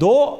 2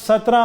17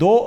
2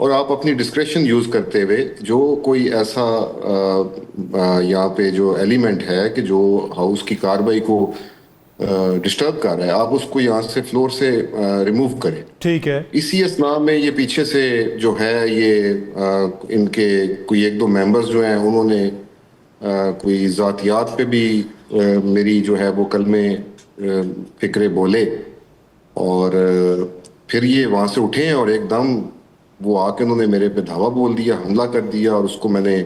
اور آپ اپنی ڈسکریشن یوز کرتے ہوئے جو کوئی ایسا یہاں پہ جو ایلیمنٹ ہے کہ جو ہاؤس کی کارروائی کو ڈسٹرب کر رہا ہے، آپ اس کو یہاں سے فلور سے ریموو کریں. ٹھیک ہے. اسی اسنا میں یہ پیچھے سے جو ہے یہ ان کے کوئی ایک دو ممبرز جو ہیں انہوں نے کوئی ذاتیات پہ بھی میری جو ہے وہ کلمے فکرے بولے، اور پھر یہ وہاں سے اٹھے اور ایک دم وہ آ کے انہوں نے میرے پہ دھاوا بول دیا، حملہ کر دیا، اور اس کو میں نے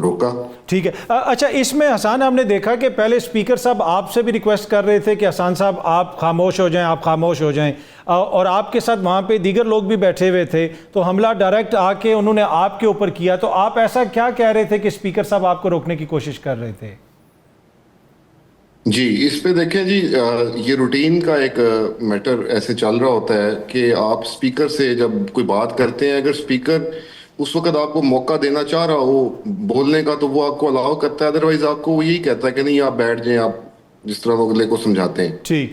روکا. ٹھیک ہے. اچھا، اس میں حسان ہم نے دیکھا کہ پہلے اسپیکر صاحب آپ سے بھی ریکویسٹ کر رہے تھے کہ حسان صاحب آپ خاموش ہو جائیں، آپ خاموش ہو جائیں، اور آپ کے ساتھ وہاں پہ دیگر لوگ بھی بیٹھے ہوئے تھے، تو حملہ ڈائریکٹ آ کے انہوں نے آپ کے اوپر کیا. تو آپ ایسا کیا کہہ رہے تھے کہ اسپیکر صاحب آپ کو روکنے کی کوشش کر رہے تھے؟ جی، اس پہ دیکھیں جی، یہ روٹین کا ایک میٹر ایسے چل رہا ہوتا ہے کہ آپ اسپیکر سے جب کوئی بات کرتے ہیں، اگر اسپیکر اس وقت آپ کو موقع دینا چاہ رہا ہو بولنے کا تو وہ آپ کو الاؤ کرتا ہے، ادروائز آپ کو وہ یہی کہتا ہے کہ نہیں آپ بیٹھ جائیں، آپ جس طرح وہ اگلے کو سمجھاتے ہیں. ٹھیک.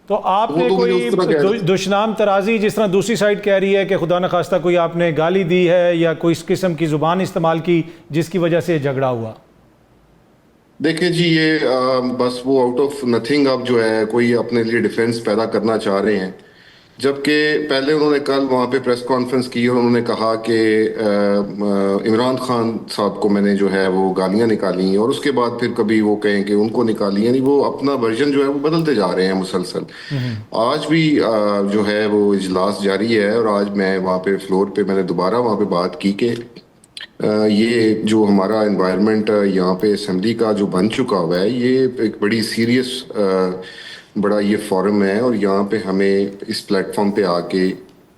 تو آپ نے وہ تو مجھے کوئی اس طرح کہہ رہا دشنام ترازی، جس طرح دوسری سائڈ کہہ رہی ہے کہ خدا نخواستہ کوئی آپ نے گالی دی ہے یا کوئی اس قسم کی زبان استعمال کی جس کی وجہ سے یہ جھگڑا ہوا؟ دیکھیں جی، یہ بس وہ آؤٹ آف نتھنگ اب جو ہے کوئی اپنے لیے ڈیفینس پیدا کرنا چاہ رہے ہیں، جبکہ پہلے انہوں نے کل وہاں پہ پریس کانفرنس کی اور انہوں نے کہا کہ عمران خان صاحب کو میں نے جو ہے وہ گالیاں نکالی ہیں، اور اس کے بعد پھر کبھی وہ کہیں کہ ان کو نکالی، یعنی وہ اپنا ورژن جو ہے وہ بدلتے جا رہے ہیں مسلسل. آج بھی جو ہے وہ اجلاس جاری ہے، اور آج میں وہاں پہ فلور پہ میں نے دوبارہ وہاں پہ بات کی کہ یہ جو ہمارا انوائرمنٹ یہاں پہ اسمبلی کا جو بن چکا ہوا ہے، یہ ایک بڑی سیریس بڑا یہ فورم ہے، اور یہاں پہ ہمیں اس پلیٹ فارم پہ آ کے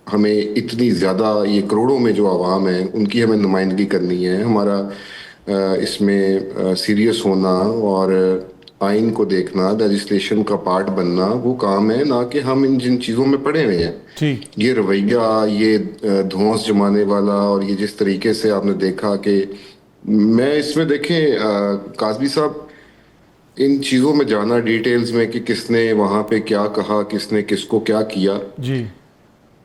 ہمیں اتنی زیادہ یہ کروڑوں میں جو عوام ہیں ان کی ہمیں نمائندگی کرنی ہے. ہمارا اس میں سیریس ہونا اور آئین کو دیکھنا، لیجسلیشن کا پارٹ بننا وہ کام ہے، نہ کہ ہم ان جن چیزوں میں پڑے ہوئے ہیں. یہ رویہ، یہ دھونس جمانے والا، اور یہ جس طریقے سے آپ نے دیکھا کہ میں اس میں دیکھیں قاضمی صاحب ان چیزوں میں جانا ڈیٹیلز میں کہ کس نے وہاں پہ کیا کہا، کس نے کس کو کیا کیا، جی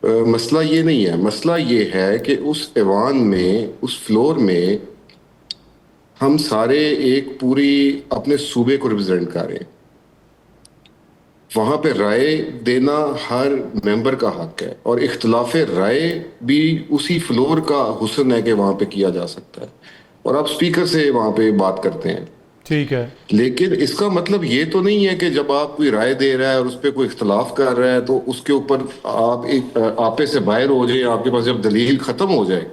مسئلہ یہ نہیں ہے. مسئلہ یہ ہے کہ اس ایوان میں، اس فلور میں ہم سارے ایک پوری اپنے صوبے کو ریپرزینٹ کر رہے ہیں. وہاں پہ رائے دینا ہر ممبر کا حق ہے، اور اختلاف رائے بھی اسی فلور کا حسن ہے کہ وہاں پہ کیا جا سکتا ہے، اور آپ اسپیکر سے وہاں پہ بات کرتے ہیں. ٹھیک ہے. لیکن اس کا مطلب یہ تو نہیں ہے کہ جب آپ کوئی رائے دے رہا ہے اور اس پہ کوئی اختلاف کر رہا ہے تو اس کے اوپر آپ ایک آپے سے باہر ہو جائیں. آپ کے پاس جب دلیل ختم ہو جائے،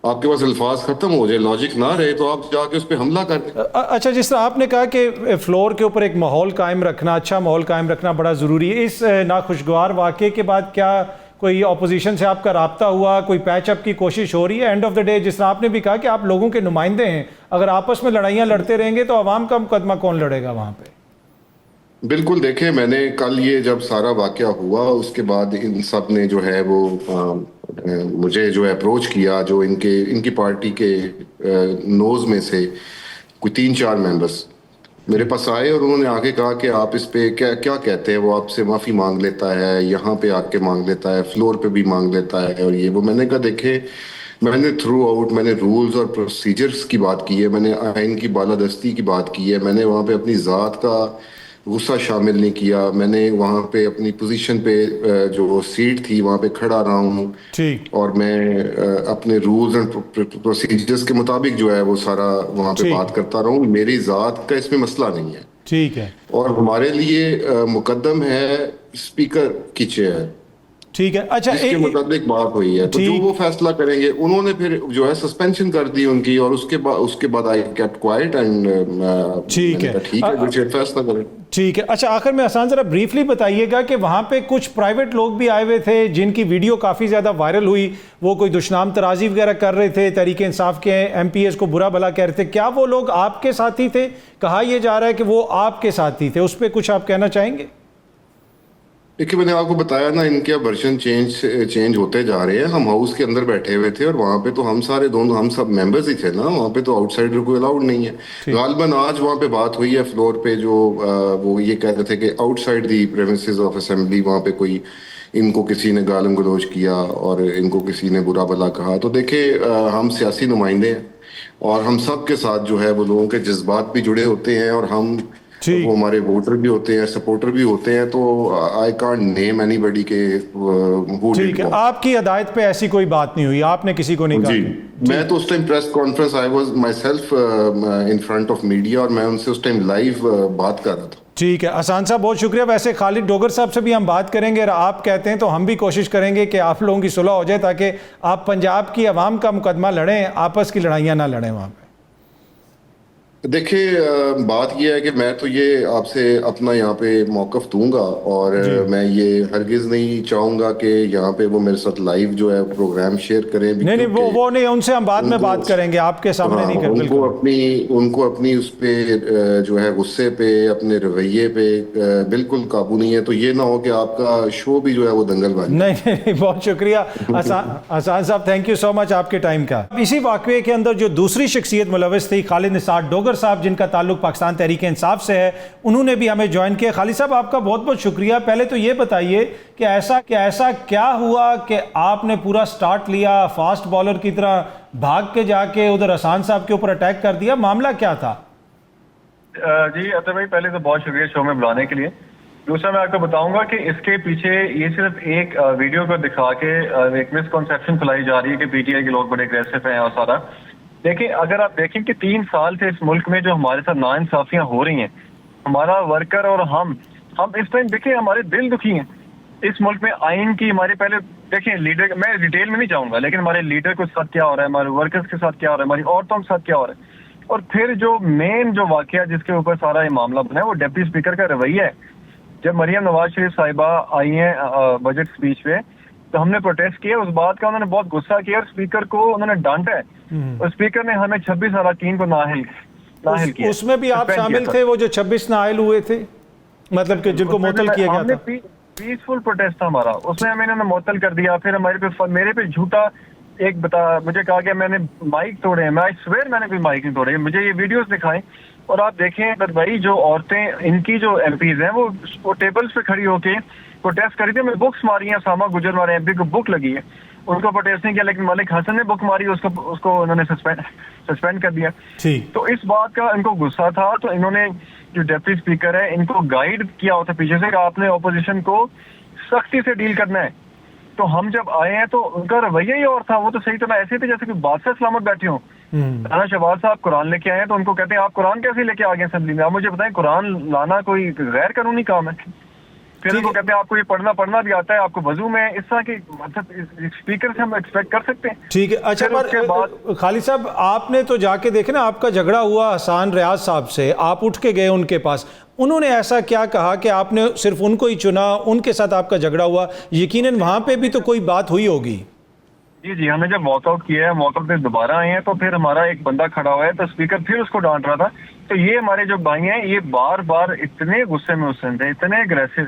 آپ کے پاس الفاظ ختم ہو جائے، لاجک نہ رہے، تو آپ جا کے اس پہ حملہ کر دیں. اچھا، جس طرح آپ نے کہا کہ فلور کے اوپر ایک ماحول قائم رکھنا، اچھا ماحول قائم رکھنا بڑا ضروری ہے، اس ناخوشگوار واقعے کے بعد کیا کوئی اپوزیشن سے آپ کا رابطہ ہوا، کوئی پیچ اپ کی کوشش ہو رہی ہے؟ اینڈ آف دا ڈے جس طرح آپ نے بھی کہا کہ آپ لوگوں کے نمائندے ہیں، اگر آپس میں لڑائیاں لڑتے رہیں گے تو عوام کا مقدمہ کون لڑے گا وہاں پہ؟ بالکل. دیکھیں، میں نے کل یہ جب سارا واقعہ ہوا اس کے بعد ان سب نے جو ہے وہ مجھے جو ہے اپروچ کیا، جو ان کی پارٹی کے نوز میں سے کوئی 3-4 ممبرس میرے پاس آئے، اور انہوں نے آگے کہا کہ آپ اس پہ کیا کہتے ہیں، وہ آپ سے معافی مانگ لیتا ہے، یہاں پہ آ کے مانگ لیتا ہے، فلور پہ بھی مانگ لیتا ہے، اور یہ وہ. میں نے کہا دیکھیں، میں نے تھرو آؤٹ میں نے رولز اور پروسیجرز کی بات کی ہے، میں نے آئین کی بالادستی کی بات کی ہے، میں نے وہاں پہ اپنی ذات کا غصہ شامل نہیں کیا. میں نے وہاں پہ اپنی پوزیشن پہ جو سیٹ تھی وہاں پہ کھڑا رہا ہوں، اور میں اپنے رولز اینڈ پروسیجرز کے مطابق جو ہے وہ سارا وہاں پہ بات کرتا رہا ہوں. میری ذات کا اس میں مسئلہ نہیں ہے. ٹھیک ہے. اور ہمارے لیے مقدم ہے اسپیکر کی چیئر. ٹھیک ہے. اچھا، اس کے متعلق بات ہوئی ہے، تو جو وہ فیصلہ کریں گے. انہوں نے پھر جو ہے سسپینشن کر دی ان کی، اور اس کے بعد آئی کیپٹ کوائٹ اینڈ ٹھیک ہے جو فیصلہ کریں. ٹھیک ہے. اچھا، آخر میں حسان ذرا بریفلی بتائیے گا کہ وہاں پہ کچھ پرائیویٹ لوگ بھی آئے ہوئے تھے جن کی ویڈیو کافی زیادہ وائرل ہوئی، وہ کوئی دشنام ترازی وغیرہ کر رہے تھے، تحریک انصاف کے ایم پی ایز کو برا بھلا کہہ رہے تھے. کیا وہ لوگ آپ کے ساتھی تھے؟ کہا یہ جا رہا ہے کہ وہ آپ کے ساتھی تھے، اس پہ کچھ آپ کہنا چاہیں گے؟ دیکھیے، میں نے آپ کو بتایا نا، ان کے ورژن چینج ہوتے جا رہے ہیں. ہم ہاؤس کے اندر بیٹھے ہوئے تھے، اور وہاں پہ تو ہم سب ممبرز ہی تھے نا، وہاں پہ تو آؤٹ سائڈر کوئی الاؤڈ نہیں ہے. غالباً آج وہاں پہ بات ہوئی ہے فلور پہ، جو وہ یہ کہہ رہے تھے کہ out side the premises of assembly وہاں پہ کوئی ان کو کسی نے گالم گلوچ کیا اور ان کو کسی نے برا بھلا کہا. تو دیکھیں ہم سیاسی نمائندے ہیں اور ہم سب کے ساتھ جو ہے وہ لوگوں کے جذبات بھی جڑے ہوتے ہیں اور ہم وہ ہمارے ووٹر بھی ہوتے ہیں, سپورٹر بھی ہوتے ہیں. تو آئی کانٹ نیم اینی بڈی کے ٹھیک ہے, آپ کی ہدایت پہ ایسی کوئی بات نہیں ہوئی, آپ نے کسی کو نہیں کہا؟ جی میں تو اس time press conference I was myself in front of media اور میں ان سے اس ٹائم لائیو بات کر رہا تھا. ٹھیک ہے احسان صاحب, بہت شکریہ. ویسے خالد ڈوگر صاحب سے بھی ہم بات کریں گے, اور آپ کہتے ہیں تو ہم بھی کوشش کریں گے کہ آپ لوگوں کی صلح ہو جائے تاکہ آپ پنجاب کی عوام کا مقدمہ لڑیں, آپس کی لڑائیاں نہ لڑیں وہاں پہ. دیکھیں بات یہ ہے کہ میں تو یہ آپ سے اپنا یہاں پہ موقف دوں گا اور میں یہ ہرگز نہیں چاہوں گا کہ یہاں پہ وہ میرے ساتھ لائیو جو ہے پروگرام شیئر کریں. نہیں وہ نہیں, ان سے ہم بعد میں بات کریں گے, آپ کے سامنے نہیں کریں. ان کو اپنی اس پہ جو ہے غصے پہ, اپنے رویے پہ بالکل قابو نہیں ہے. تو یہ نہ ہو کہ آپ کا شو بھی جو ہے وہ دنگل بن جائے. نہیں بہت شکریہ احسان صاحب, تھینک یو سو مچ آپ کے ٹائم کا. اسی واقعے کے اندر جو دوسری شخصیت ملوث تھی, خالد نثار ڈوگر صاحب, جن کا تعلق پاکستان تحریک انصاف سے ہے, انہوں نے بھی ہمیں جوائن کیا. خالد صاحب آپ کا بہت بہت شکریہ. پہلے تو یہ بتائیے کہ ایسا کیا ہوا کہ آپ نے پورا سٹارٹ لیا, فاسٹ بالر کی طرح بھاگ کے جا کے ادھر احسان صاحب کے اوپر اٹیک کر دیا, معاملہ کیا تھا؟ جی اطہر بھائی, پہلے تو بہت شکریہ شو میں بلانے کے لیے. دوسرا میں آپ کو بتاؤں گا کہ اس کے پیچھے یہ صرف ایک ویڈیو کو دکھا کے ایک مسکنسیپشن پھیلائی جا رہی ہے کہ پی ٹی آئی کے لوگ بڑے اگریسو ہیں اور سارا. دیکھیں اگر آپ دیکھیں کہ 3 سال سے اس ملک میں جو ہمارے ساتھ ناانصافیاں ہو رہی ہیں, ہمارا ورکر اور ہم اس ٹائم دیکھیں ہمارے دل دکھی ہیں. اس ملک میں آئین کی ہمارے پہلے دیکھیں لیڈر, میں ڈیٹیل میں نہیں جاؤں گا, لیکن ہمارے لیڈر کے ساتھ کیا ہو رہا ہے, ہمارے ورکرز کے ساتھ کیا ہو رہا ہے, ہماری عورتوں کے ساتھ کیا ہو رہا ہے. اور پھر جو مین جو واقعہ جس کے اوپر سارا یہ معاملہ بنا ہے وہ ڈپٹی اسپیکر کا رویہ ہے. جب مریم نواز شریف صاحبہ آئی ہیں بجٹ اسپیچ پہ تو ہم نے پروٹیسٹ کیا اس بات کا, انہوں نے بہت غصہ کیا اور اسپیکر کو انہوں نے ڈانٹا ہے. اور اسپیکر نے ہمیں 26 اراکین کو نااہل کیا. اس میں بھی آپ شامل تھے, وہ جو 26 نااہل ہوئے تھے, مطلب کہ جن کو معطل کیا گیا تھا؟ پیسفل پروٹیسٹ تھا ہمارا, اس میں ہمیں انہوں نے معطل کر دیا. پھر میرے پہ جھوٹا مجھے کہا کہ میں نے مائک توڑے ہیں. میں سویر میں نے کوئی مائک نہیں توڑے, مجھے یہ ویڈیوز دکھائیں. اور آپ دیکھیں بھائی جو عورتیں ان کی جو ایم پیز ہیں وہ ٹیبلز پہ کھڑی ہو کے پروٹیسٹ کری تھی. میں بکس ماری ہیں, ساما گجر ہمارے ایم پی کو بک لگی ہے, ان کو پروٹیسٹ نہیں کیا, لیکن ملک حسن نے بک ماری, اس کو انہوں نے سسپینڈ کر دیا. تو اس بات کا ان کو غصہ تھا, تو انہوں نے جو ڈپٹی اسپیکر ہے ان کو گائیڈ کیا ہوتا پیچھے سے کہ آپ نے اپوزیشن کو سختی سے ڈیل کرنا ہے. تو ہم جب آئے ہیں تو ان کا رویہ ہی اور تھا, وہ تو صحیح طرح ایسے تھے جیسے کہ بادشاہ سلامت بیٹھے ہوں. رانا شہباز صاحب قرآن لے کے آئے ہیں تو ان کو کہتے ہیں آپ قرآن کیسے لے کے آ گئے اسمبلی میں, آپ مجھے بتائیں قرآن لانا کوئی غیر قانونی کام ہے؟ پھر ان کو کہتے ہیں آپ کو یہ پڑھنا بھی آتا ہے, آپ کو وضو میں, اس طرح کی مطلب اسپیکر سے ہم ایکسپیکٹ کر سکتے ہیں. ٹھیک ہے. اچھا پر خالد صاحب آپ نے تو جا کے دیکھے نا, آپ کا جھگڑا ہوا حسان ریاض صاحب سے, آپ اٹھ کے گئے ان کے پاس, انہوں نے ایسا کیا کہا کہ آپ نے صرف ان کو ہی چنا, ان کے ساتھ آپ کا جھگڑا ہوا؟ یقیناً وہاں پہ بھی تو کوئی بات ہوئی ہوگی. جی ہم نے جب واک آؤٹ کیا ہے, واک آؤٹ پہ دوبارہ آئے ہیں تو پھر ہمارا ایک بندہ کھڑا ہوا ہے تو اسپیکر پھر اس کو ڈانٹ رہا تھا. تو یہ ہمارے جو بھائی ہیں یہ بار بار اتنے غصے میں اس تھے, اتنے اگریسو,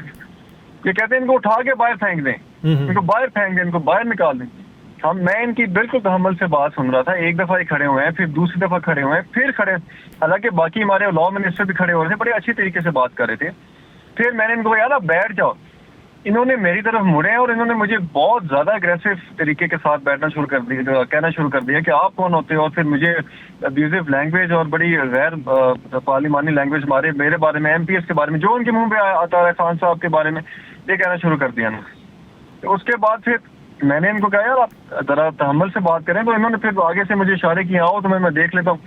یہ کہتے ہیں ان کو اٹھا کے باہر پھینک دیں, ان کو باہر پھینک دیں, ان کو باہر نکال دیں. میں ان کی بالکل تحمل سے بات سن رہا تھا. ایک دفعہ ہی کھڑے ہوئے ہیں, پھر دوسری دفعہ کھڑے ہوئے ہیں, پھر کھڑے, حالانکہ باقی ہمارے لاء منسٹر بھی کھڑے ہو رہے تھے, بڑے اچھی طریقے سے بات کر رہے تھے. پھر میں نے ان کو کہا یار بیٹھ جاؤ, انہوں نے میری طرف مڑے اور انہوں نے مجھے بہت زیادہ اگریسو طریقے کے ساتھ بیٹھنا شروع کر دیا, کہنا شروع کر دیا کہ آپ کون ہوتے ہو, اور پھر مجھے ابیوزو لینگویج اور بڑی غیر پارلیمانی لینگویج میرے بارے میں, ایم پی ایس کے بارے میں, جو ان کے منہ پہ آتا ہے خان صاحب کے بارے میں, یہ کہنا شروع کر دیا. اس کے بعد پھر میں نے ان کو کہا یار آپ ذرا تحمل سے بات کریں. تو انہوں نے پھر آگے سے مجھے اشارے کیا, آؤ تو میں دیکھ لیتا ہوں.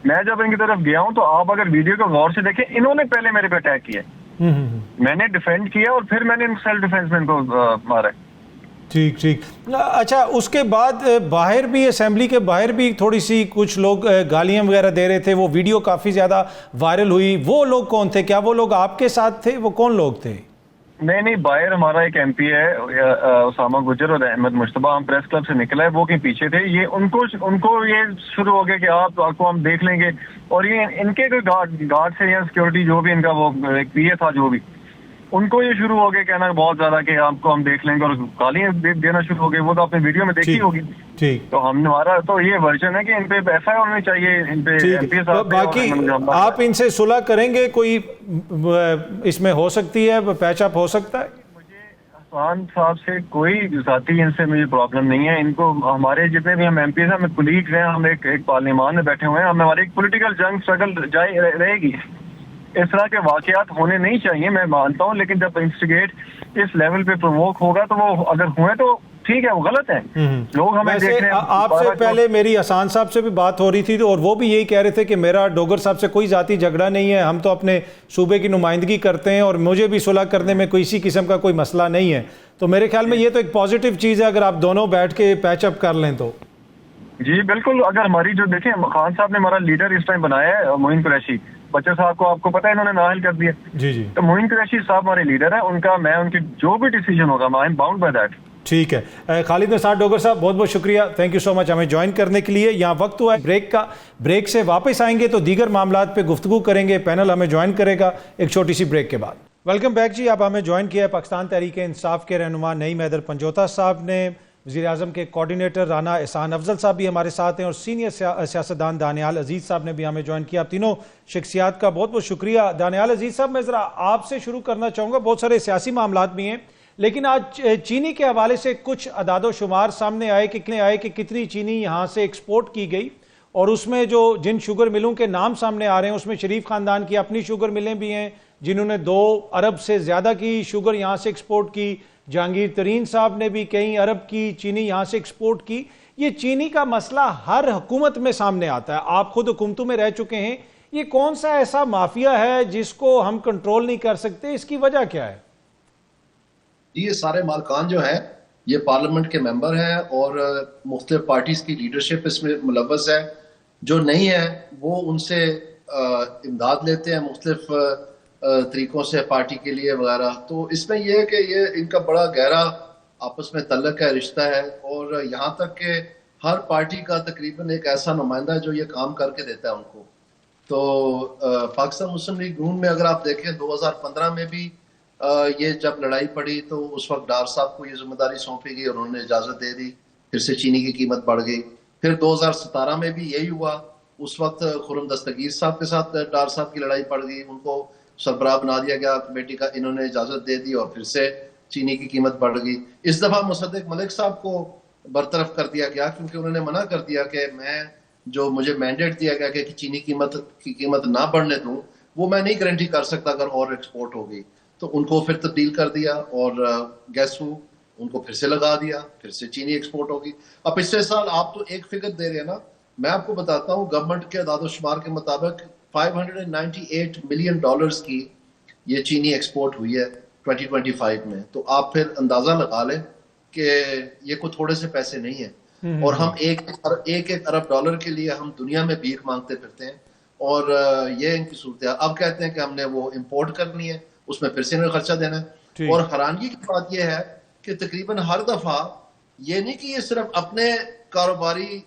میں جب ان کی طرف گیا ہوں تو آپ اگر ویڈیو کو غور سے دیکھیں, انہوں نے پہلے میرے پہ اٹیک کیا, میں نے ڈیفینڈ کیا اور پھر میں نے سیلف ڈیفینس میں ان کو مارا. ٹھیک. اچھا اس کے بعد باہر بھی, اسمبلی کے باہر بھی تھوڑی سی کچھ لوگ گالیاں وغیرہ دے رہے تھے, وہ ویڈیو کافی زیادہ وائرل ہوئی. وہ لوگ کون تھے؟ کیا وہ لوگ آپ کے ساتھ تھے؟ وہ کون لوگ تھے؟ نہیں باہر ہمارا ایک ایم پی ہے اسامہ گجر اور احمد مشتبہ, ہم پریس کلب سے نکلا ہے, وہ کہیں پیچھے تھے. یہ ان کو یہ شروع ہو گیا کہ آپ کو ہم دیکھ لیں گے, اور یہ ان کے کوئی گارڈ سے یا سیکورٹی جو بھی ان کا وہ ایک پی اے تھا جو بھی, ان کو یہ شروع ہو گیا کہنا بہت زیادہ کہ آپ کو ہم دیکھ لیں گے, اور گالیاں دینا شروع ہو گئی. وہ تو آپ نے ویڈیو میں دیکھی ہوگی. تو ہمارا تو یہ ورژن ہے کہ ان پہ ایف آئی آر ہونی چاہیے, ان پہ ایم پی ایس. باقی آپ ان سے صلح کریں گے؟ کوئی اس میں ہو سکتی ہے پیچ اپ ہو سکتا ہے؟ مجھے خان صاحب سے کوئی ذاتی ان سے مجھے پرابلم نہیں ہے. ان کو ہمارے جتنے بھی ہم ایم پیز ہیں, ہمیں کولیگز ہیں, ہم ایک پارلیمان میں بیٹھے ہوئے ہیں, ہماری ایک پولیٹیکل جنگ اسٹرگل رہے گی. اس طرح کے واقعات ہونے نہیں چاہیے, میں مانتا ہوں, لیکن جب انسٹیگیٹ اس لیول پہ پرووک ہوگا تو وہ اگر ہوئے تو ٹھیک ہے, وہ غلط ہے. لوگ ہمیں دیکھ رہے ہیں. آپ سے پہلے میری احسان صاحب سے بھی بات ہو رہی تھی اور وہ بھی یہی کہہ رہے تھے کہ میرا ڈوگر صاحب سے کوئی ذاتی جھگڑا نہیں ہے, ہم تو اپنے صوبے کی نمائندگی کرتے ہیں اور مجھے بھی صلح کرنے میں کوئی اسی قسم کا کوئی مسئلہ نہیں ہے. تو میرے خیال میں یہ تو ایک پازیٹیو چیز ہے اگر آپ دونوں بیٹھ کے پیچ اپ کر لیں تو. جی بالکل. اگر ہماری جو دیکھیں خان صاحب نے ہمارا لیڈر اس ٹائم بنایا ہے معین قریشی, بچے صاحب کو آپ کو پتہ ہے انہوں نے نااہل کر دیا. جی تو معین قریشی صاحب ہمارے لیڈر ہیں, ان کا میں ان کی جو بھی ڈیسیجن ہوگا I am bound by that. ٹھیک ہے. خالد نثار ڈوگر صاحب بہت بہت شکریہ, تھینک یو سو مچ ہمیں جوائن کرنے کے لیے. یہاں وقت ہوا ہے بریک کا, بریک سے واپس آئیں گے تو دیگر معاملات پہ گفتگو کریں گے, پینل ہمیں جوائن کرے گا ایک چھوٹی سی بریک کے بعد. ویلکم بیک جی. اب ہمیں جوائن کیا ہے پاکستان تحریک انصاف کے رہنما نعیم حیدر پنجوتا صاحب نے, وزیر اعظم کے کوارڈینیٹر رانا احسان افضل صاحب بھی ہمارے ساتھ ہیں, اور سینئر سیاستدان دانیال عزیز صاحب نے بھی ہمیں جوائن کیا. آپ تینوں شخصیات کا بہت بہت شکریہ. دانیال عزیز صاحب, میں ذرا آپ سے شروع کرنا چاہوں گا. بہت سارے سیاسی معاملات بھی ہیں, لیکن آج چینی کے حوالے سے کچھ اعداد و شمار سامنے آئے کہ کتنی چینی یہاں سے ایکسپورٹ کی گئی, اور اس میں جو جن شوگر ملوں کے نام سامنے آ رہے ہیں اس میں شریف خاندان کی اپنی شوگر ملیں بھی ہیں جنہوں نے 2 ارب سے زیادہ کی شوگر یہاں سے ایکسپورٹ کی. جہانگیر ترین صاحب نے بھی کئی ارب کی چینی یہاں سے ایکسپورٹ کی. یہ چینی کا مسئلہ ہر حکومت میں سامنے آتا ہے, آپ خود حکومتوں میں رہ چکے ہیں. یہ کون سا ایسا مافیا ہے جس کو ہم کنٹرول نہیں کر سکتے, اس کی وجہ کیا ہے؟ یہ سارے مالکان جو ہیں یہ پارلیمنٹ کے ممبر ہیں اور مختلف پارٹیز کی لیڈرشپ اس میں ملوث ہے. جو نہیں ہے وہ ان سے امداد لیتے ہیں مختلف طریقوں سے پارٹی کے لیے وغیرہ. تو اس میں یہ ہے کہ یہ ان کا بڑا گہرا آپس میں تعلق ہے, رشتہ ہے, اور یہاں تک کہ ہر پارٹی کا تقریباً ایک ایسا نمائندہ ہے جو یہ کام کر کے دیتا ہے ان کو. تو پاکستان مسلم لیگ نون میں اگر آپ دیکھیں 2015 میں بھی یہ جب لڑائی پڑی تو اس وقت ڈار صاحب کو یہ ذمہ داری سونپی گئی اور انہوں نے اجازت دے دی, پھر سے چینی کی قیمت بڑھ گئی. پھر 2017 میں بھی یہی ہوا, اس وقت خرم دستگیر صاحب کے ساتھ ڈار صاحب کی لڑائی پڑ گئی, ان کو سربراہ بنا دیا گیا کمیٹی کا, انہوں نے اجازت دے دی اور پھر سے چینی کی قیمت بڑھ گئی. اس دفعہ مصدق ملک صاحب کو برطرف کر دیا گیا کیونکہ انہوں نے منع کر دیا کہ میں جو مجھے مینڈیٹ دیا گیا کہ چینی کی قیمت نہ بڑھنے دوں وہ میں نہیں گارنٹی کر سکتا اگر اور ایکسپورٹ ہو گئی. تو ان کو پھر تبدیل کر دیا اور گیس ہو ان کو پھر سے لگا دیا, پھر سے چینی ایکسپورٹ ہوگی. اب پچھلے سال آپ تو ایک فگر دے رہے ہیں نا, میں آپ کو بتاتا ہوں گورنمنٹ کے اعداد و شمار کے مطابق $598 ملین کی یہ چینی ایکسپورٹ ہوئی ہے 2025 میں. تو آپ پھر اندازہ لگا لیں کہ یہ کوئی تھوڑے سے پیسے نہیں ہیں, اور ہم ایک ارب ڈالر کے لیے ہم دنیا میں بھیک مانگتے پھرتے ہیں, اور یہ ان کی صورتحال. اب کہتے ہیں کہ ہم نے وہ امپورٹ کرنی ہے, اس میں پھر سے انہیں خرچہ دینا ہے. اور حیرانگی کی بات یہ ہے کہ تقریباً ہر دفعہ یہ نہیں کہ یہ صرف اپنے کاروباری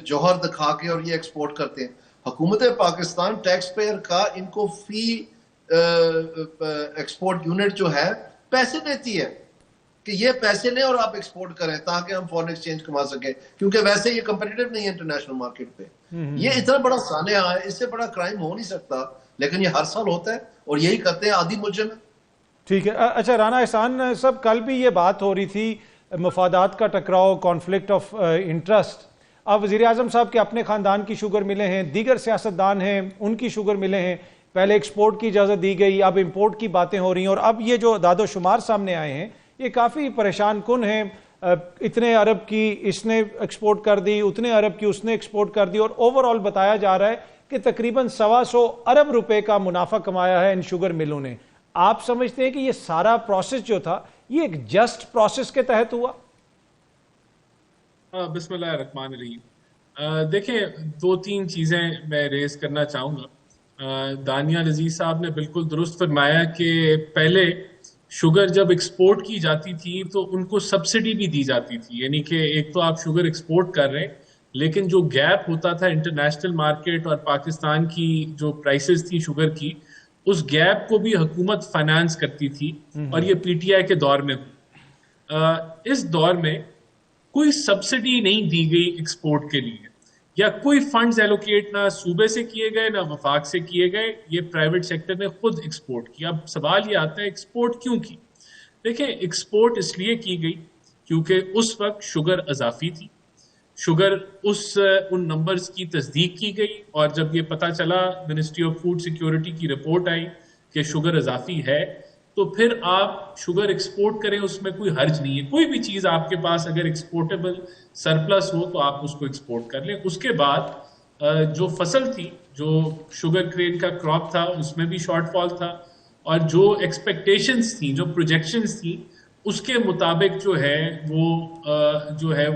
جوہر دکھا کے اور یہ ایکسپورٹ کرتے ہیں. حکومت پاکستان ٹیکس پیئر کا ان کو فی ایکسپورٹ یونٹ جو ہے پیسے دیتی ہے کہ یہ پیسے لیں اور آپ ایکسپورٹ کریں تاکہ ہم فورن ایکسچینج کما سکیں, کیونکہ ویسے یہ کمپیٹیٹو نہیں ہے انٹرنیشنل مارکیٹ پہ. یہ اتنا بڑا سانحہ ہے, اس سے بڑا کرائم ہو نہیں سکتا, لیکن یہ ہر سال ہوتا ہے اور یہی کرتے ہیں عادی ملزم. ٹھیک ہے. اچھا رانا احسان صاحب, کل بھی یہ بات ہو رہی تھی مفادات کا ٹکراؤ, کانفلکٹ آف انٹرسٹ. اب وزیر اعظم صاحب کے اپنے خاندان کی شوگر ملیں ہیں, دیگر سیاستدان ہیں ان کی شوگر ملیں ہیں, پہلے ایکسپورٹ کی اجازت دی گئی, اب امپورٹ کی باتیں ہو رہی ہیں, اور اب یہ جو اعداد و شمار سامنے آئے ہیں یہ کافی پریشان کن ہیں. اتنے ارب کی اس نے ایکسپورٹ کر دی, اتنے ارب کی اس نے ایکسپورٹ کر دی, اور اوور آل بتایا جا رہا ہے کہ تقریباً 125 ارب روپے کا منافع کمایا ہے ان شوگر ملوں نے. آپ سمجھتے ہیں کہ یہ سارا پروسیس جو تھا یہ ایک جسٹ پروسیس کے تحت ہوا؟ بسم اللہ الرحمن الرحیم. دیکھیں 2-3 چیزیں میں ریز کرنا چاہوں گا. دانیال عزیز صاحب نے بالکل درست فرمایا کہ پہلے شوگر جب ایکسپورٹ کی جاتی تھی تو ان کو سبسڈی بھی دی جاتی تھی, یعنی کہ ایک تو آپ شوگر ایکسپورٹ کر رہے ہیں لیکن جو گیپ ہوتا تھا انٹرنیشنل مارکیٹ اور پاکستان کی جو پرائسز تھی شوگر کی, اس گیپ کو بھی حکومت فائنانس کرتی تھی, اور یہ پی ٹی آئی کے دور میں. اس دور میں کوئی سبسڈی نہیں دی گئی ایکسپورٹ کے لیے, یا کوئی فنڈز ایلوکیٹ نہ صوبے سے کیے گئے نہ وفاق سے کیے گئے, یہ پرائیویٹ سیکٹر نے خود ایکسپورٹ کیا. اب سوال یہ آتا ہے ایکسپورٹ کیوں کی؟ دیکھیں ایکسپورٹ اس لیے کی گئی کیونکہ اس وقت شوگر اضافی تھی. شوگر ان نمبرز کی تصدیق کی گئی اور جب یہ پتا چلا منسٹری آف فوڈ سیکیورٹی کی رپورٹ آئی کہ شوگر اضافی ہے تو پھر آپ شوگر ایکسپورٹ کریں, اس میں کوئی حرج نہیں ہے. کوئی بھی چیز آپ کے پاس اگر ایکسپورٹیبل سرپلس ہو تو آپ اس کو ایکسپورٹ کر لیں. اس کے بعد جو فصل تھی, جو شوگر کین کا کراپ تھا, اس میں بھی شارٹ فال تھا اور جو ایکسپیکٹیشنز تھیں, جو پروجیکشنز تھیں, اس کے مطابق جو ہے وہ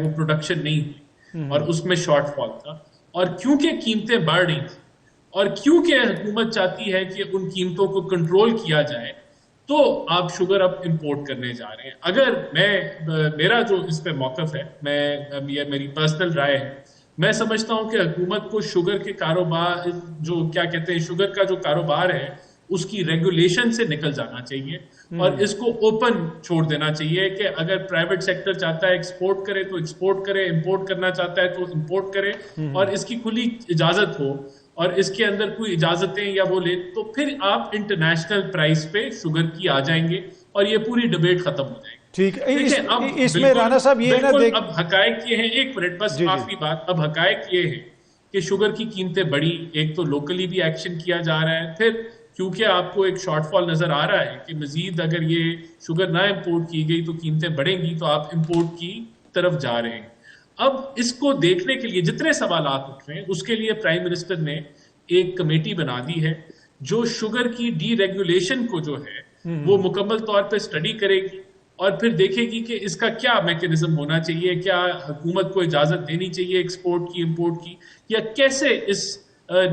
پروڈکشن نہیں ہوئی اور اس میں شارٹ فال تھا. اور کیونکہ قیمتیں بڑھ رہی تھیں اور کیونکہ حکومت چاہتی ہے کہ ان قیمتوں کو کنٹرول کیا جائے تو آپ شوگر اب امپورٹ کرنے جا رہے ہیں. اگر میرا جو اس پہ موقف ہے, یہ میری پرسنل رائے ہے, میں سمجھتا ہوں کہ حکومت کو شوگر کے کاروبار, جو کیا کہتے ہیں شوگر کا جو کاروبار ہے, اس کی ریگولیشن سے نکل جانا چاہیے اور اس کو اوپن چھوڑ دینا چاہیے کہ اگر پرائیویٹ سیکٹر چاہتا ہے ایکسپورٹ کرے تو ایکسپورٹ کرے, امپورٹ کرنا چاہتا ہے تو امپورٹ کرے, اور اس کی کھلی اجازت ہو اور اس کے اندر کوئی اجازتیں یا وہ لے تو پھر آپ انٹرنیشنل پرائز پہ شوگر کی آ جائیں گے اور یہ پوری ڈیبیٹ ختم ہو جائے گی. ٹھیک ہے, اس میں رانا صاحب یہ ہے نا, اب حقائق یہ ہیں, ایک منٹ بس آخری بات, اب حقائق یہ ہے کہ شوگر کی قیمتیں بڑھی. ایک تو لوکلی بھی ایکشن کیا جا رہا ہے, پھر کیونکہ آپ کو ایک شارٹ فال نظر آ رہا ہے کہ مزید اگر یہ شوگر نہ امپورٹ کی گئی تو قیمتیں بڑھیں گی, تو آپ امپورٹ کی طرف جا رہے ہیں. اب اس کو دیکھنے کے لیے جتنے سوالات اٹھ رہے ہیں اس کے لیے پرائم منسٹر نے ایک کمیٹی بنا دی ہے جو شوگر کی ڈی ریگولیشن کو جو ہے وہ مکمل طور پہ اسٹڈی کرے گی اور پھر دیکھے گی کہ اس کا کیا میکینزم ہونا چاہیے, کیا حکومت کو اجازت دینی چاہیے ایکسپورٹ کی, امپورٹ کی, یا کیسے اس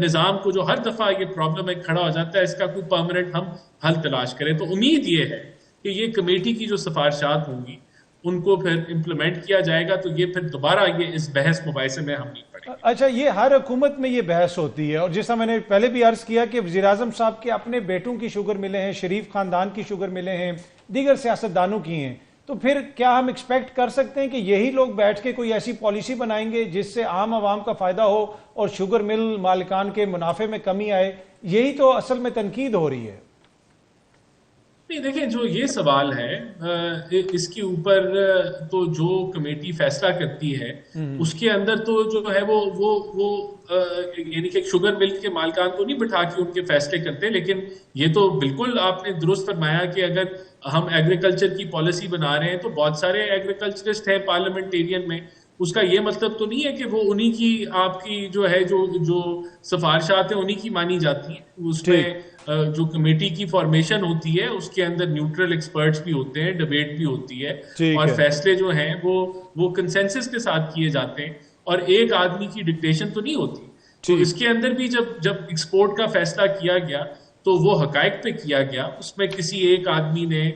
نظام کو جو ہر دفعہ یہ پرابلم ہے کھڑا ہو جاتا ہے اس کا کوئی پرماننٹ ہم حل تلاش کریں. تو امید یہ ہے کہ یہ کمیٹی کی جو سفارشات ہوں گی ان کو پھر امپلیمنٹ کیا جائے گا تو یہ پھر دوبارہ یہ اس بحث مباحثے میں ہم نہیں پڑیں گے. اچھا, یہ ہر حکومت میں یہ بحث ہوتی ہے اور جیسا میں نے پہلے بھی عرض کیا کہ وزیر اعظم صاحب کے اپنے بیٹوں کی شوگر ملے ہیں, شریف خاندان کی شوگر ملے ہیں, دیگر سیاستدانوں کی ہیں, تو پھر کیا ہم ایکسپیکٹ کر سکتے ہیں کہ یہی لوگ بیٹھ کے کوئی ایسی پالیسی بنائیں گے جس سے عام عوام کا فائدہ ہو اور شوگر مل مالکان کے منافع میں کمی آئے؟ یہی تو اصل میں تنقید ہو رہی ہے. نہیں دیکھیں, جو یہ سوال ہے اس کے اوپر تو جو کمیٹی فیصلہ کرتی ہے اس کے اندر تو جو ہے وہ یعنی کہ شوگر مل کے مالکان کو نہیں بٹھا کے ان کے فیصلے کرتے, لیکن یہ تو بالکل آپ نے درست فرمایا کہ اگر ہم ایگریکلچر کی پالیسی بنا رہے ہیں تو بہت سارے ایگریکلچرسٹ ہیں پارلیمنٹیرین میں, اس کا یہ مطلب تو نہیں ہے کہ وہ انہی کی آپ کی جو ہے جو سفارشات ہیں انہی کی مانی جاتی ہیں. اس میں جو کمیٹی کی فارمیشن ہوتی ہے اس کے اندر نیوٹرل ایکسپرٹس بھی ہوتے ہیں, ڈیبیٹ بھی ہوتی ہے اور فیصلے جو ہیں وہ کنسنسس کے ساتھ کیے جاتے ہیں اور ایک آدمی کی ڈکٹیشن تو نہیں ہوتی. تو اس کے اندر بھی جب ایکسپورٹ کا فیصلہ کیا گیا تو وہ حقائق پہ کیا گیا, اس میں کسی ایک آدمی نے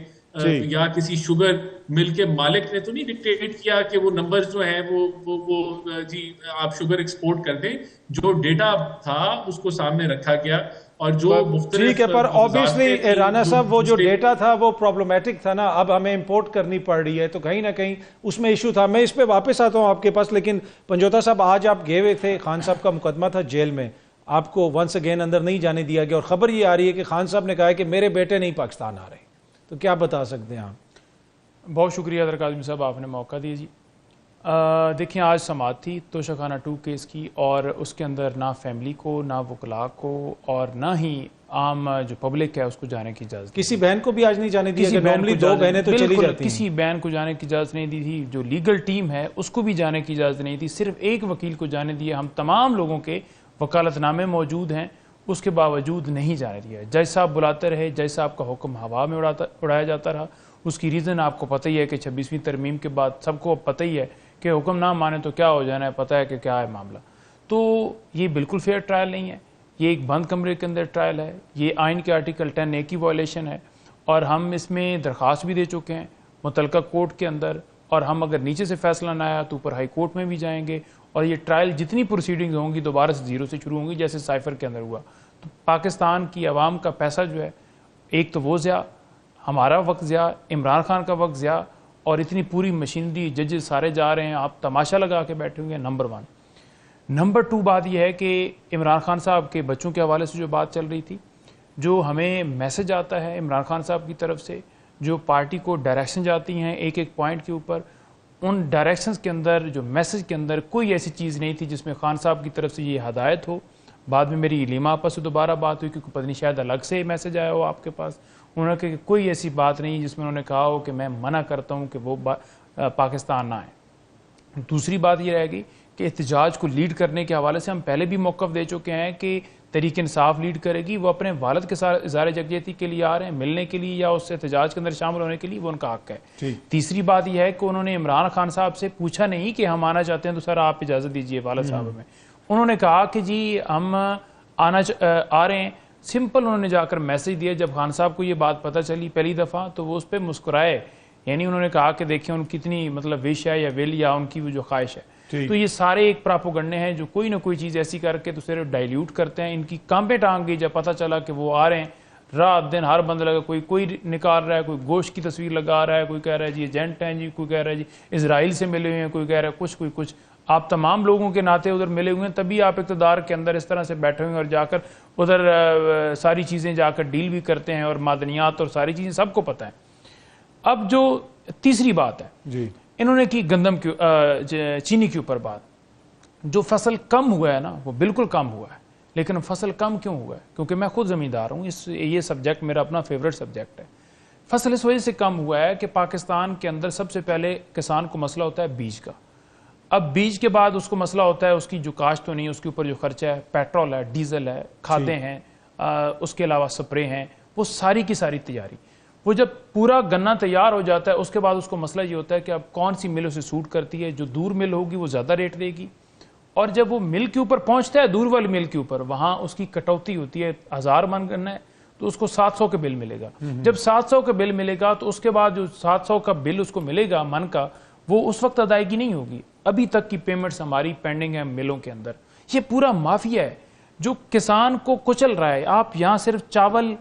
یا کسی شوگر مل کے مالک نے تو نہیں ڈکٹیٹ کیا کہ وہ نمبر جو ہیں وہ جی آپ شوگر ایکسپورٹ کر دیں. جو ڈیٹا تھا اس کو سامنے رکھا گیا اور جو مختلف ٹھیک ہے, پر obviously رانا صاحب وہ جو ڈیٹا تھا وہ پرابلمیٹک تھا نا, اب ہمیں امپورٹ کرنی پڑ رہی ہے تو کہیں نہ کہیں اس میں ایشو تھا. میں اس پہ واپس آتا ہوں آپ کے پاس, لیکن پنجوتا صاحب آج آپ گئے ہوئے تھے, خان صاحب کا مقدمہ تھا جیل میں, آپ کو ونس اگین اندر نہیں جانے دیا گیا اور خبر یہ آ رہی ہے کہ خان صاحب نے کہا ہے کہ میرے بیٹے نہیں پاکستان آ رہے, تو کیا بتا سکتے ہیں آپ؟ بہت شکریہ در کاظمی صاحب, آپ نے موقع دیا جی. دیکھیں آج سماعت تھی توشہ خانہ 2 کیس کی اور اس کے اندر نہ فیملی کو, نہ وکلاء کو اور نہ ہی عام جو پبلک ہے اس کو جانے کی اجازت. کسی بہن کو بھی آج نہیں جانے دیا, نارملی 2 بہنیں تو چلی جاتی ہیں. کسی بہن کو جانے کی اجازت نہیں دی تھی, جو لیگل ٹیم ہے اس کو بھی جانے کی اجازت نہیں تھی, صرف ایک وکیل کو جانے دیا. ہم تمام لوگوں کے وکالت نامے موجود ہیں, اس کے باوجود نہیں جانے دیا. جج صاحب بلاتے رہے, جج صاحب کا حکم ہوا میں اڑایا جاتا رہا. اس کی ریزن آپ کو پتہ ہی ہے کہ 26ویں ترمیم کے بعد سب کو پتہ ہی ہے کہ حکم نہ مانے تو کیا ہو جانا ہے, پتہ ہے کہ کیا ہے معاملہ. تو یہ بالکل فیئر ٹرائل نہیں ہے, یہ ایک بند کمرے کے اندر ٹرائل ہے, یہ آئین کے آرٹیکل 10A کی وائلیشن ہے اور ہم اس میں درخواست بھی دے چکے ہیں متعلقہ کورٹ کے اندر, اور ہم اگر نیچے سے فیصلہ نہ آیا تو اوپر ہائی کورٹ میں بھی جائیں گے اور یہ ٹرائل جتنی پروسیڈنگز ہوں گی دوبارہ سے زیرو سے شروع ہوں گی جیسے سائفر کے اندر ہوا. تو پاکستان کی عوام کا پیسہ جو ہے ایک تو وہ ضیاء, ہمارا وقت ضیاء, عمران خان کا وقت ضیاء, اور اتنی پوری مشینری ججز سارے جا رہے ہیں, آپ تماشا لگا کے بیٹھے ہوئے ہیں. نمبر 1. نمبر 2 بات یہ ہے کہ عمران خان صاحب کے بچوں کے حوالے سے جو بات چل رہی تھی, جو ہمیں میسج آتا ہے عمران خان صاحب کی طرف سے, جو پارٹی کو ڈائریکشن جاتی ہیں ایک ایک پوائنٹ کے اوپر، ان ڈائریکشنز کے اندر جو میسج کے اندر کوئی ایسی چیز نہیں تھی جس میں خان صاحب کی طرف سے یہ ہدایت ہو. بعد میں میری علیما آپا سے دوبارہ بات ہوئی کیونکہ پتہ نہیں شاید الگ سے میسج آیا ہو آپ کے پاس، انہوں نے کہا کہ کوئی ایسی بات نہیں جس میں انہوں نے کہا ہو کہ میں منع کرتا ہوں کہ وہ پاکستان نہ آئیں. دوسری بات یہ رہ گئی کہ احتجاج کو لیڈ کرنے کے حوالے سے ہم پہلے بھی موقف دے چکے ہیں کہ تحریک انصاف لیڈ کرے گی، وہ اپنے والد کے ساتھ اظہار یکجہتی کے لیے آ رہے ہیں، ملنے کے لیے یا اس سے احتجاج کے اندر شامل ہونے کے لیے، وہ ان کا حق ہے. تیسری بات یہ ہے کہ انہوں نے عمران خان صاحب سے پوچھا نہیں کہ ہم آنا چاہتے ہیں تو سر آپ اجازت دیجیے والد صاحب میں، انہوں نے کہا کہ جی ہم آ رہے ہیں. سمپل انہوں نے جا کر میسج دیا. جب خان صاحب کو یہ بات پتہ چلی پہلی دفعہ تو وہ اس پہ مسکرائے، یعنی انہوں نے کہا کہ دیکھیں ان کتنی مطلب وش ہے یا ول یا ان کی وہ جو خواہش ہے. تو یہ سارے ایک پراپوگنڈے ہیں جو کوئی نہ کوئی چیز ایسی کر کے تو صرف ڈائلیوٹ کرتے ہیں. ان کی کانپیں ٹانگ گئی جب پتہ چلا کہ وہ آ رہے ہیں، رات دن ہر بندہ لگا، کوئی نکال رہا ہے، کوئی گوشت کی تصویر لگا رہا ہے، کوئی کہہ رہا ہے جی ایجنٹ ہیں جی، کوئی کہہ رہا ہے جی اسرائیل سے ملے ہوئے ہیں، کوئی کہہ رہا ہے کچھ کوئی کچھ. آپ تمام لوگوں کے ناطے ادھر ملے ہوئے ہیں، تبھی آپ اقتدار کے اندر اس طرح سے بیٹھے ہوئے ہیں اور جا کر ادھر ساری چیزیں جا کر ڈیل بھی کرتے ہیں اور معدنیات اور ساری چیزیں سب کو پتہ ہیں. اب جو تیسری بات ہے جی انہوں نے کی گندم کی چینی کے اوپر بات. جو فصل کم ہوا ہے نا وہ بالکل کم ہوا ہے، لیکن فصل کم کیوں ہوا ہے؟ کیونکہ میں خود زمیندار ہوں، یہ سبجیکٹ میرا اپنا فیوریٹ سبجیکٹ ہے. فصل اس وجہ سے کم ہوا ہے کہ پاکستان کے اندر سب سے پہلے کسان کو مسئلہ ہوتا ہے بیج کا. اب بیج کے بعد اس کو مسئلہ ہوتا ہے اس کی جو کاشت تو نہیں، اس کے اوپر جو خرچہ ہے، پیٹرول ہے، ڈیزل ہے، کھادیں ہیں، اس کے علاوہ سپرے ہیں، وہ ساری کی ساری تیاری. وہ جب پورا گنا تیار ہو جاتا ہے اس کے بعد اس کو مسئلہ یہ ہوتا ہے کہ اب کون سی مل اسے سوٹ کرتی ہے. جو دور مل ہوگی وہ زیادہ ریٹ دے گی، اور جب وہ مل کے اوپر پہنچتا ہے دور والی مل کے اوپر، وہاں اس کی کٹوتی ہوتی ہے. 1000 من گنا ہے تو اس کو 700 کے بل ملے گا. جب 700 کا بل ملے گا تو اس کے بعد جو 700 کا بل اس کو ملے گا من کا، وہ اس وقت ادائیگی نہیں ہوگی. ابھی تک کی پیمنٹس ہماری پینڈنگ ہیں ملوں کے اندر. یہ پورا مافیا ہے جو کسان کو کچل رہا ہے. آپ یہاں صرف چاول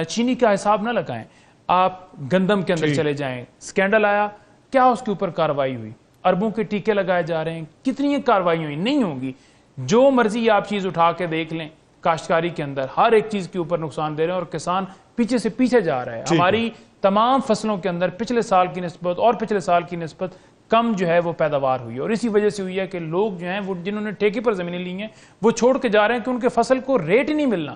چینی کا حساب نہ لگائیں، آپ گندم کے اندر چلے جائیں. سکینڈل آیا، کیا اس کے اوپر کارروائی ہوئی؟ اربوں کے ٹیکے لگائے جا رہے ہیں، کتنی کارروائی ہوئی؟ نہیں ہوگی. جو مرضی آپ چیز اٹھا کے دیکھ لیں، کاشتکاری کے اندر ہر ایک چیز کے اوپر نقصان دے رہے ہیں اور کسان پیچھے سے پیچھے جا رہا ہے. ہماری تمام فصلوں کے اندر پچھلے سال کی نسبت اور پچھلے سال کی نسبت کم جو ہے وہ پیداوار ہوئی ہے، اور اسی وجہ سے ہوئی ہے کہ لوگ جو ہیں وہ جنہوں نے ٹھیکے پر زمینیں لی ہیں وہ چھوڑ کے جا رہے ہیں کہ ان کے فصل کو ریٹ ہی نہیں ملنا.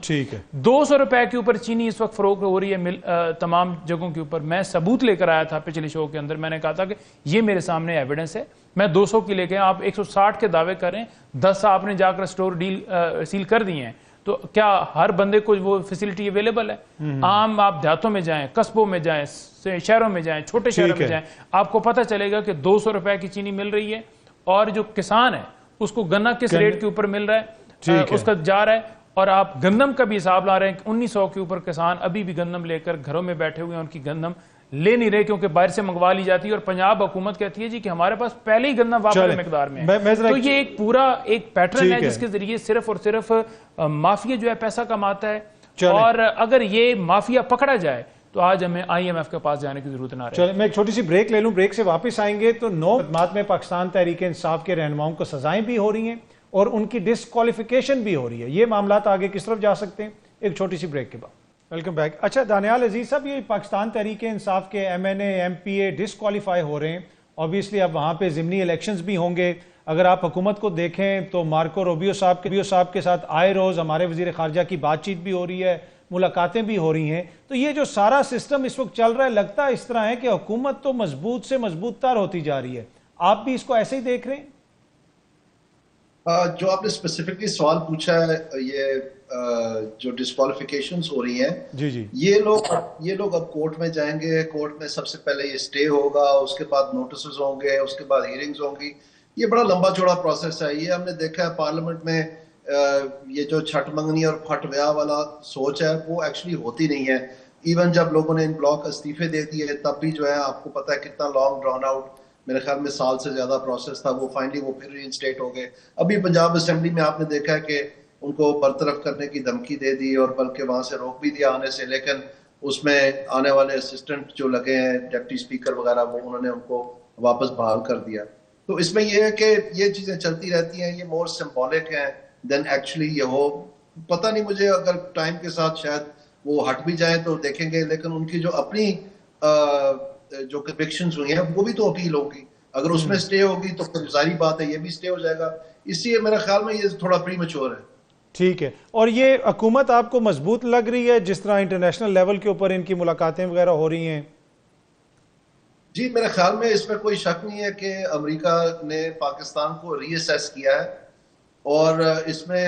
200 روپے کے اوپر چینی اس وقت فروخت ہو رہی ہے تمام جگہوں کے اوپر. میں ثبوت لے کر آیا تھا پچھلے شو کے اندر، میں نے کہا تھا کہ یہ میرے سامنے ایویڈنس ہے. میں 200 کی لے کے، آپ 160 کے دعوے کر رہے ہیں، 10 آپ نے جا کر سٹور ڈیل سیل کر دیے ہیں. تو کیا ہر بندے کو وہ فیسلٹی اویلیبل ہے؟ عام آپ دیہاتوں میں جائیں، قصبوں میں جائیں، شہروں میں جائیں، چھوٹے شہروں میں جائیں، آپ کو پتہ چلے گا کہ 200 روپے کی چینی مل رہی ہے اور جو کسان ہے اس کو گنا کس ریٹ کے اوپر مل رہا ہے اس کا جا رہا ہے. اور آپ گندم کا بھی حساب لا رہے ہیں کہ 1900 کے اوپر کسان ابھی بھی گندم لے کر گھروں میں بیٹھے ہوئے ہیں، ان کی گندم لے نہیں رہے کیونکہ باہر سے منگوا لی جاتی ہے. اور پنجاب حکومت کہتی ہے جی کہ ہمارے پاس پہلے ہی گندم وافر مقدار میں ہے. تو یہ ایک پورا ایک پیٹرن ہے جس کے ذریعے صرف اور صرف مافیا جو ہے پیسہ کماتا ہے. اور اگر یہ مافیا پکڑا جائے تو آج ہمیں IMF کے پاس جانے کی ضرورت نہ رہے. چلیں میں ایک چھوٹی سی بریک لے لوں، بریک سے واپس آئیں گے. تو 9 مقدمات میں پاکستان تحریک انصاف کے رہنماؤں کو سزائیں بھی ہو رہی ہیں اور ان کی ڈسکوالیفیکیشن بھی ہو رہی ہے. یہ معاملات آگے کس طرف جا سکتے ہیں؟ ایک چھوٹی سی بریک کے بعد. Welcome back. اچھا دانیال عزیز صاحب، یہ پاکستان تحریک انصاف کے MNA MPA ڈسکوالیفائی ہو رہے ہیں. اوبیسلی اب وہاں پہ ضمنی الیکشنز بھی ہوں گے. اگر آپ حکومت کو دیکھیں تو مارکو روبیو صاحب کے ساتھ آئے روز ہمارے وزیر خارجہ کی بات چیت بھی ہو رہی ہے، ملاقاتیں بھی ہو رہی ہیں. تو یہ جو سارا سسٹم اس وقت چل رہا ہے، لگتا ہے اس طرح ہے کہ حکومت تو مضبوط سے مضبوط تر ہوتی جا رہی ہے. آپ بھی اس کو ایسے ہی دیکھ رہے ہیں؟ جو آپ نے اسپیسیفکلی سوال پوچھا ہے، یہ جو ڈسکوالیفیکیشنز ہو رہی ہیں، جی یہ لوگ اب کورٹ میں جائیں گے. کورٹ میں سب سے پہلے یہ سٹے ہوگا، اس کے بعد نوٹسز ہوں گے، اس کے بعد ہیئرنگز ہوں گی. یہ بڑا لمبا چوڑا پروسیس ہے. یہ ہم نے دیکھا ہے پارلیمنٹ میں، یہ جو چھٹ منگنی اور پھٹ ویا والا سوچ ہے وہ ایکچولی ہوتی نہیں ہے. ایون جب لوگوں نے ان بلاک استعفے دے دیے تب بھی جو ہے آپ کو پتہ ہے کتنا لانگ ڈراؤن آؤٹ، میرے خیال میں سال سے زیادہ پروسیس تھا. وہ فائنلی وہ پھر ری انسٹیٹ ہو گئے. ابھی پنجاب اسمبلی میں آپ نے دیکھا ہے کہ ان کو برطرف کرنے کی دھمکی دے دی اور بلکہ وہاں سے روک بھی دیا آنے سے، لیکن اس میں آنے والے اسسٹنٹ جو لگے ہیں ڈپٹی اسپیکر وغیرہ، وہ انہوں نے ان کو واپس بحال کر دیا. تو اس میں یہ ہے کہ یہ چیزیں چلتی رہتی ہیں. یہ مور سمبولک ہیں دین ایکچولی یہ ہو. پتہ نہیں مجھے، اگر ٹائم کے ساتھ شاید وہ ہٹ بھی جائیں تو دیکھیں گے، لیکن ان کی جو اپنی جو کنوکشنز ہوئی ہیں وہ بھی تو اپیل ہوگی. اگر اس میں سٹے ہوگی تو پھر ظاہری بات ہے یہ بھی سٹے ہو جائے گا. اس لیے میرے خیال میں یہ تھوڑا پری میچور ہے. ٹھیک ہے. اور یہ حکومت آپ کو مضبوط لگ رہی ہے جس طرح انٹرنیشنل لیول کے اوپر ان کی ملاقاتیں وغیرہ ہو رہی ہیں؟ جی میرے خیال میں اس میں کوئی شک نہیں ہے کہ امریکہ نے پاکستان کو ری اسیس کیا ہے اور اس میں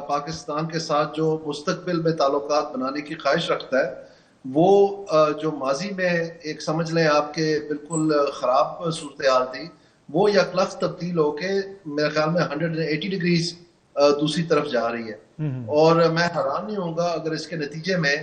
پاکستان کے ساتھ جو مستقبل میں تعلقات بنانے کی خواہش رکھتا ہے وہ جو ماضی میں ایک سمجھ لیں آپ کے بالکل خراب صورتحال تھی وہ یک لفظ تبدیل ہو کے میرے خیال میں 180 ڈگریز دوسری طرف جا رہی ہے. اور میں حیران نہیں ہوں گا اگر اس کے نتیجے میں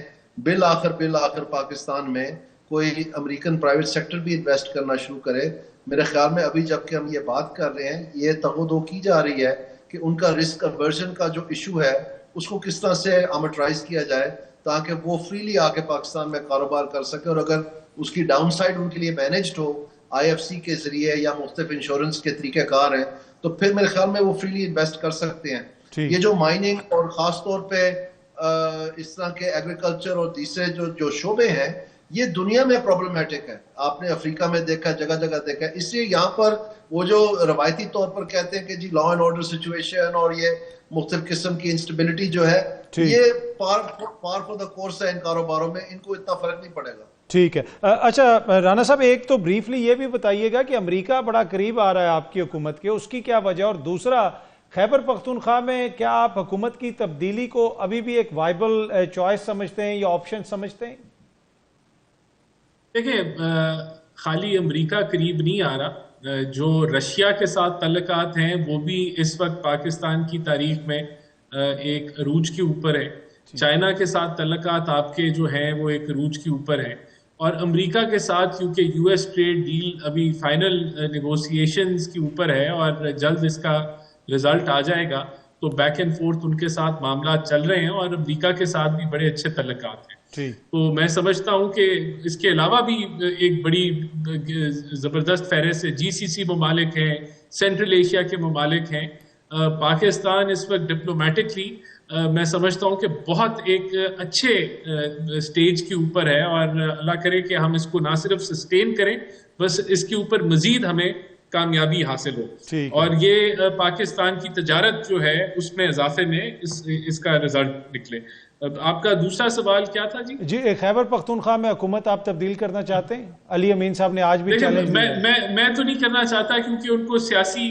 بالآخر پاکستان میں کوئی امریکن پرائیویٹ سیکٹر بھی انویسٹ کرنا شروع کرے. میرے خیال میں ابھی جب کہ ہم یہ بات کر رہے ہیں یہ تغدو کی جا رہی ہے کہ ان کا رسک اورژن کا جو ایشو ہے اس کو کس طرح سے امورٹائز کیا جائے تاکہ وہ فریلی آ کے پاکستان میں کاروبار کر سکے. اور اگر اس کی ڈاؤن سائڈ ان کے لیے مینجڈ ہو IFC کے ذریعے یا مختلف انشورنس کے طریقہ کار ہیں تو پھر میرے خیال میں وہ فریلی انویسٹ کر سکتے ہیں. یہ جو مائننگ اور خاص طور پہ اس طرح کے ایگریکلچر اور تیسرے جو شعبے ہیں یہ دنیا میں پرابلمٹک ہے. آپ نے افریقہ میں دیکھا جگہ جگہ دیکھا. اس لیے یہاں پر وہ جو روایتی طور پر کہتے ہیں کہ جی لا اینڈ آرڈر سچویشن اور یہ مختلف قسم کی انسٹیبلٹی جو ہے یہ پار فور دا کورس ہے ان کاروباروں میں, ان کو اتنا فرق نہیں پڑے گا. ٹھیک ہے. اچھا رانا صاحب ایک تو بریفلی یہ بھی بتائیے گا کہ امریکہ بڑا قریب آ رہا ہے آپ کی حکومت کے, اس کی کیا وجہ, اور دوسرا خیبر پختونخوا میں کیا آپ حکومت کی تبدیلی کو ابھی بھی ایک وائبل چوائس سمجھتے ہیں یا آپشن سمجھتے ہیں؟ دیکھیں خالی امریکہ قریب نہیں آ رہا, جو رشیا کے ساتھ تعلقات ہیں وہ بھی اس وقت پاکستان کی تاریخ میں ایک عروج کے اوپر ہے. چائنا کے ساتھ تعلقات آپ کے جو ہیں وہ ایک عروج کے اوپر ہے. اور امریکہ کے ساتھ کیونکہ US ٹریڈ ڈیل ابھی فائنل نیگوسیشنز کے اوپر ہے اور جلد اس کا رزلٹ آ جائے گا تو بیک اینڈ فورتھ ان کے ساتھ معاملات چل رہے ہیں اور امریکہ کے ساتھ بھی بڑے اچھے تعلقات ہیں. تو میں سمجھتا ہوں کہ اس کے علاوہ بھی ایک بڑی زبردست فہرست ہے. GCC ممالک ہیں, سینٹرل ایشیا کے ممالک ہیں. پاکستان اس وقت ڈپلومیٹکلی میں سمجھتا ہوں کہ بہت ایک اچھے سٹیج کے اوپر ہے اور اللہ کرے کہ ہم اس کو نہ صرف سسٹین کریں بس اس کے اوپر مزید ہمیں کامیابی حاصل ہو اور یہ پاکستان کی تجارت جو ہے اس میں اضافے میں اس کا رزلٹ نکلے. آپ کا دوسرا سوال کیا تھا؟ جی خیبر پختونخوا میں حکومت آپ تبدیل کرنا چاہتے ہیں؟ علی امین صاحب نے آج بھی چیلنج میں تو نہیں کرنا چاہتا کیونکہ ان کو سیاسی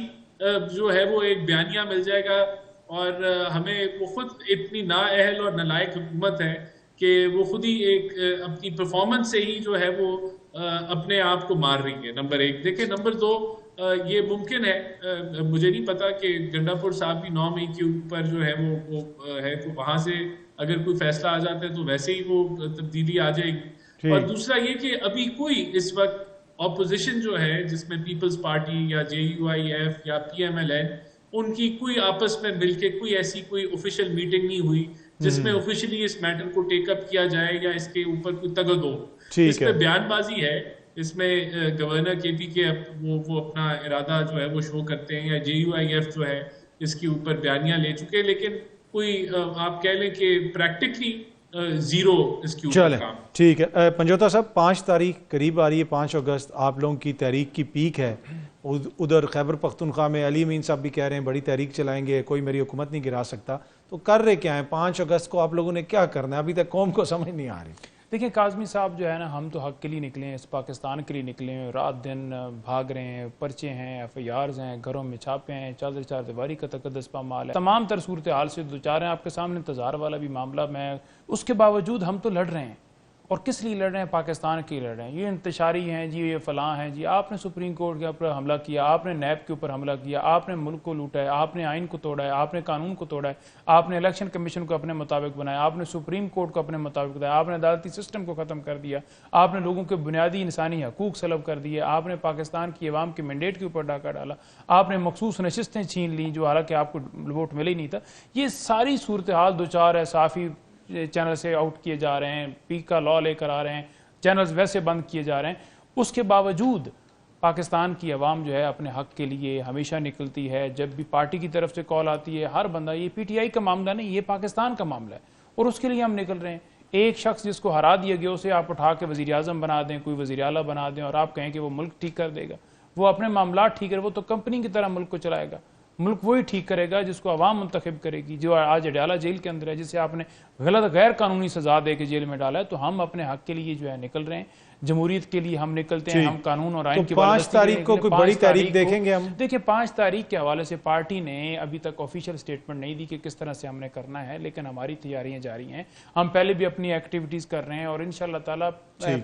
جو ہے وہ ایک بیانیہ مل جائے گا اور ہمیں وہ خود اتنی نااہل اور نالائق حکومت ہے کہ وہ خود ہی ایک اپنی پرفارمنس سے ہی جو ہے وہ اپنے آپ کو مار رہی ہے. نمبر ایک. دیکھیں نمبر دو, یہ ممکن ہے, مجھے نہیں پتا کہ گنڈا پور صاحب بھی 9 مئی کے اوپر جو ہے وہ ہے تو وہاں سے اگر کوئی فیصلہ آ جاتا ہے تو ویسے ہی وہ تبدیلی آ جائے گی. اور دوسرا یہ کہ ابھی کوئی اس وقت اپوزیشن جو ہے جس میں پیپلز پارٹی یا JUIF یا PMLN ان کی کوئی آپس میں مل کے کوئی ایسی کوئی آفیشیل میٹنگ نہیں ہوئی جس میں آفیشلی اس میٹر کو ٹیک اپ کیا جائے یا اس کے اوپر کوئی تگد ہو. اس پہ بیان بازی ہے, اس میں گورنر KP کے وہ اپنا ارادہ جو ہے وہ شو کرتے ہیں یا JUIF جو ہے اس کے اوپر بیانیاں لے چکے, لیکن کوئی آپ کہہ لیں کہ پریکٹیکلی زیرو اس کی اوپر کام. ٹھیک ہے. پنجوتا صاحب 5 تاریخ قریب آ رہی ہے, 5 اگست آپ لوگوں کی تحریک کی پیک ہے. ادھر خیبر پختونخوا میں علی امین صاحب بھی کہہ رہے ہیں بڑی تحریک چلائیں گے, کوئی میری حکومت نہیں گرا سکتا. تو کر رہے کیا ہیں 5 اگست کو آپ لوگوں نے کیا کرنا ہے؟ ابھی تک قوم کو سمجھ نہیں آ رہی. دیکھیں کاظمی صاحب جو ہے نا, ہم تو حق کے لیے نکلے ہیں, اس پاکستان کے لیے نکلے ہیں, رات دن بھاگ رہے ہیں, پرچے ہیں, FIRs ہیں, گھروں میں چھاپے ہیں, چار دیواری کا تقدس پامال ہے, تمام تر صورتحال سے دو چار ہیں. آپ کے سامنے انتظار والا بھی معاملہ میں, اس کے باوجود ہم تو لڑ رہے ہیں. اور کس لیے لڑ رہے ہیں؟ پاکستان کے لیے لڑ رہے ہیں. یہ انتشاری ہیں جی, یہ فلاں ہیں جی, آپ نے سپریم کورٹ کے اوپر حملہ کیا, آپ نے نیب کے اوپر حملہ کیا, آپ نے ملک کو لوٹا ہے, آپ نے آئین کو توڑا ہے, آپ نے قانون کو توڑا ہے, آپ نے الیکشن کمیشن کو اپنے مطابق بنایا, آپ نے سپریم کورٹ کو اپنے مطابق بنایا, آپ نے عدالتی سسٹم کو ختم کر دیا, آپ نے لوگوں کے بنیادی انسانی حقوق سلب کر دیے, آپ نے پاکستان کی عوام کے مینڈیٹ کے اوپر ڈاکہ ڈالا, آپ نے مخصوص نشستیں چھین لیں جو حالانکہ آپ کو ووٹ ملے ہی نہیں تھا. یہ ساری صورتحال دو چار ہے. صحافی چینل سے آؤٹ کیے جا رہے ہیں, پیک کا لا لے کر آ رہے ہیں, چینلز ویسے بند کیے جا رہے ہیں. اس کے باوجود پاکستان کی عوام جو ہے اپنے حق کے لیے ہمیشہ نکلتی ہے. جب بھی پارٹی کی طرف سے کال آتی ہے, ہر بندہ, یہ PTI کا معاملہ نہیں, یہ پاکستان کا معاملہ ہے اور اس کے لیے ہم نکل رہے ہیں. ایک شخص جس کو ہرا دیا گیا اسے آپ اٹھا کے وزیر اعظم بنا دیں, کوئی وزیر اعلیٰ بنا دیں اور آپ کہیں کہ وہ ملک ٹھیک کر دے گا. وہ اپنے معاملات ٹھیک کرے, وہ تو کمپنی کی طرح ملک کو چلائے گا. ملک وہی ٹھیک کرے گا جس کو عوام منتخب کرے گی. جو آج اڈیالہ جیل کے اندر ہے, جسے آپ نے غلط غیر قانونی سزا دے کے جیل میں ڈالا ہے, تو ہم اپنے حق کے لیے جو ہے نکل رہے ہیں, جمہوریت کے لیے ہم نکلتے ہیں, ہم قانون اور آئین کی بالادستی 5 تاریخ کو کوئی بڑی تاریخ دیکھیں گے ہم؟ دیکھیں 5 تاریخ کے حوالے سے پارٹی نے ابھی تک آفیشیل سٹیٹمنٹ نہیں دی کہ کس طرح سے ہم نے کرنا ہے, لیکن ہماری تیاریاں جاری ہیں. ہم پہلے بھی اپنی ایکٹیویٹیز کر رہے ہیں اور انشاءاللہ تعالیٰ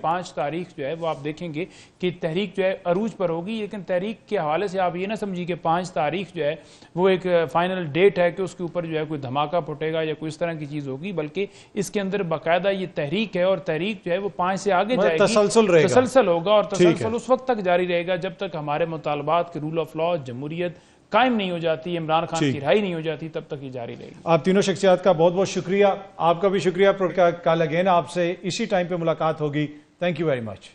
5 تاریخ جو ہے وہ آپ دیکھیں گے کہ تحریک جو ہے عروج پر ہوگی. لیکن تحریک کے حوالے سے آپ یہ نہ سمجھیے کہ 5 تاریخ جو ہے وہ ایک فائنل ڈیٹ ہے کہ اس کے اوپر جو ہے کوئی دھماکہ پھٹے گا یا کوئی اس طرح کی چیز ہوگی, بلکہ اس کے اندر باقاعدہ یہ تحریک ہے اور تحریک جو ہے وہ 5 سے آگے جائے گی, تسلسل ہوگا اور تسلسل اس وقت تک جاری رہے گا جب تک ہمارے مطالبات کے رول آف لا, جمہوریت قائم نہیں ہو جاتی, عمران خان کی رہائی نہیں ہو جاتی, تب تک یہ جاری رہے گی. آپ تینوں شخصیات کا بہت بہت شکریہ. آپ کا بھی شکریہ. کل اگین آپ سے اسی ٹائم پہ ملاقات ہوگی. Thank you very much.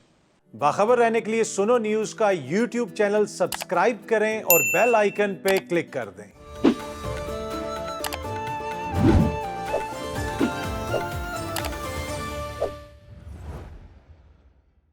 باخبر رہنے کے لیے سنو نیوز کا یوٹیوب چینل سبسکرائب کریں اور بیل آئیکن پہ کلک کر دیں.